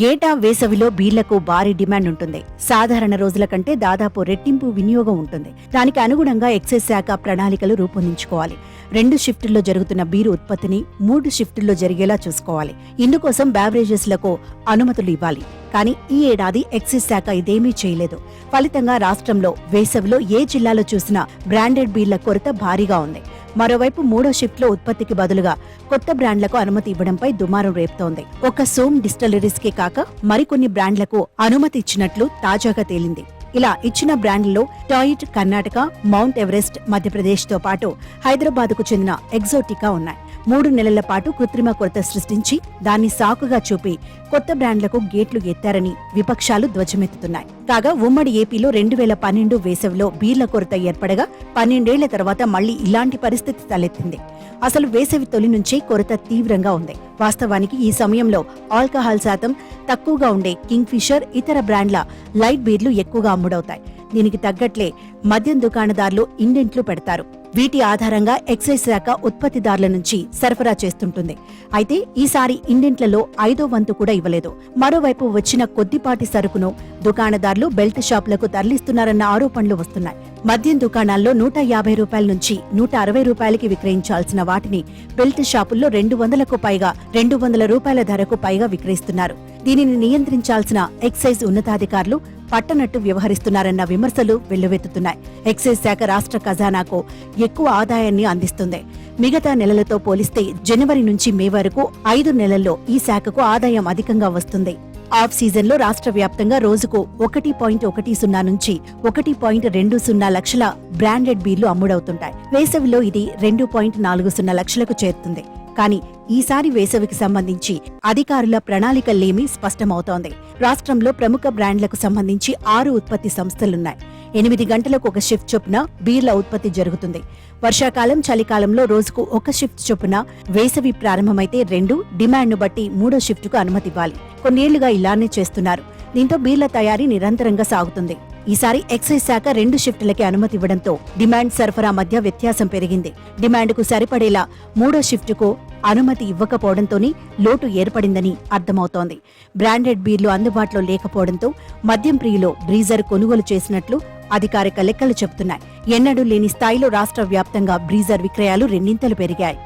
ఏటా వేసవిలో బీర్లకు భారీ డిమాండ్ ఉంటుంది. సాధారణ రోజుల కంటే దాదాపు రెట్టింపు వినియోగం ఉంటుంది. దానికి అనుగుణంగా ఎక్సైజ్ శాఖ ప్రణాళికలు రూపొందించుకోవాలి. 2 షిఫ్టుల్లో జరుగుతున్న బీరు ఉత్పత్తిని 3 షిఫ్టుల్లో జరిగేలా చూసుకోవాలి. ఇందుకోసం బ్యావరేజెస్లకు అనుమతులు ఇవ్వాలి. కానీ ఈ ఏడాది ఎక్సైజ్ శాఖ ఇదేమీ చేయలేదు. ఫలితంగా రాష్ట్రంలో వేసవిలో ఏ జిల్లాలో చూసినా బ్రాండెడ్ బీర్ల కొరత భారీగా ఉంది. మరోవైపు 3వ షిఫ్ట్లో ఉత్పత్తికి బదులుగా కొత్త బ్రాండ్లకు అనుమతి ఇవ్వడంపై దుమారం రేపుతోంది. ఒక సోమ్ డిస్టిలరీస్కే కాక మరికొన్ని బ్రాండ్లకు అనుమతి ఇచ్చినట్లు తాజాగా తేలింది. ఇలా ఇచ్చిన బ్రాండ్లలో టాయిట్ కర్ణాటక, మౌంట్ ఎవరెస్ట్ మధ్యప్రదేశ్తో పాటు హైదరాబాద్కు చెందిన ఎగ్జోటికా ఉన్నాయి. 3 నెలల పాటు కృత్రిమ కొరత సృష్టించి దాన్ని సాకుగా చూపి కొత్త బ్రాండ్లకు గేట్లు ఎత్తారని విపక్షాలు ధ్వజమెత్తుతున్నాయి. కాగా ఉమ్మడి ఏపీలో 2012 వేసవిలో బీర్ల కొరత ఏర్పడగా 12 ఏళ్ల తర్వాత మళ్లీ ఇలాంటి పరిస్థితి తలెత్తింది. అసలు వేసవి తొలి నుంచే కొరత తీవ్రంగా ఉంది. వాస్తవానికి ఈ సమయంలో ఆల్కహాల్ శాతం తక్కువగా ఉండే కింగ్ ఫిషర్, ఇతర బ్రాండ్ల లైట్ బీర్లు ఎక్కువగా అమ్ముడవుతాయి. దీనికి తగ్గట్లే మద్యం దుకాణదారులు ఇండెంట్లు పెడతారు. వీటి ఆధారంగా ఎక్సైజ్ శాఖ ఉత్పత్తిదారుల నుంచి సరఫరా చేస్తుంటుంది. అయితే ఈసారి ఇండెంట్లలో 5వ వంతు కూడా ఇవ్వలేదు. మరోవైపు వచ్చిన కొద్దిపాటి సరుకును దుకాణదారులు బెల్ట్ షాపులకు తరలిస్తున్నారన్న ఆరోపణలు వస్తున్నాయి. మద్యం దుకాణాల్లో 150 రూపాయల నుంచి 160 రూపాయలకి విక్రయించాల్సిన వాటిని బెల్ట్ షాపుల్లో 200కు పైగా 200 రూపాయల ధరకు పైగా విక్రయిస్తున్నారు. దీనిని నియంత్రించాల్సిన ఎక్సైజ్ ఉన్నతాధికారులు పట్టనట్టు వ్యవహరిస్తున్నారన్న విమర్శలు వెల్లువెత్తుతున్నాయి. ఎక్సైజ్ శాఖ రాష్ట్ర ఖజానాకు ఎక్కువ ఆదాయాన్ని అందిస్తుంది. మిగతా నెలలతో పోలిస్తే జనవరి నుంచి మే వరకు 5 నెలల్లో ఈ శాఖకు ఆదాయం అధికంగా వస్తుంది. ఆఫ్ సీజన్లో రాష్ట్ర వ్యాప్తంగా రోజుకు 1.10 నుంచి 1.20 లక్షల బ్రాండెడ్ బీర్లు అమ్ముడవుతుంటాయి. వేసవిలో ఇది 2.40 లక్షలకు చేరుతుంది. కానీ ఈసారి వేసవికి సంబంధించి అధికారుల ప్రణాళికల్లేమీ స్పష్టమవుతోంది. రాష్ట్రంలో ప్రముఖ బ్రాండ్లకు సంబంధించి 6 ఉత్పత్తి సంస్థలున్నాయి. 8 గంటలకు ఒక షిఫ్ట్ చొప్పున బీర్ల ఉత్పత్తి జరుగుతుంది. వర్షాకాలం, చలికాలంలో రోజుకు ఒక షిఫ్ట్ చొప్పున, వేసవి ప్రారంభమైతే 2, డిమాండ్ను బట్టి 3వ షిఫ్టుకు అనుమతివ్వాలి. కొన్నేళ్లుగా ఇలానే చేస్తున్నారు. దీంతో బీర్ల తయారీ నిరంతరంగా సాగుతుంది. ఈసారి ఎక్సైజ్ శాఖ 2 షిఫ్టులకే అనుమతి ఇవ్వడంతో డిమాండ్ సరఫరా మధ్య వ్యత్యాసం పెరిగింది. డిమాండ్కు సరిపడేలా 3వ షిఫ్టుకు అనుమతి ఇవ్వకపోవడంతోనే లోటు ఏర్పడిందని అర్థమవుతోంది. బ్రాండెడ్ బీర్లు అందుబాటులో లేకపోవడంతో మద్యం ప్రియులు బ్రీజర్ కొనుగోలు చేసినట్లు అధికారిక లెక్కలు చెబుతున్నాయి. ఎన్నడూ లేని స్థాయిలో రాష్ట్ర వ్యాప్తంగా బ్రీజర్ విక్రయాలు రెండింతలు పెరిగాయి.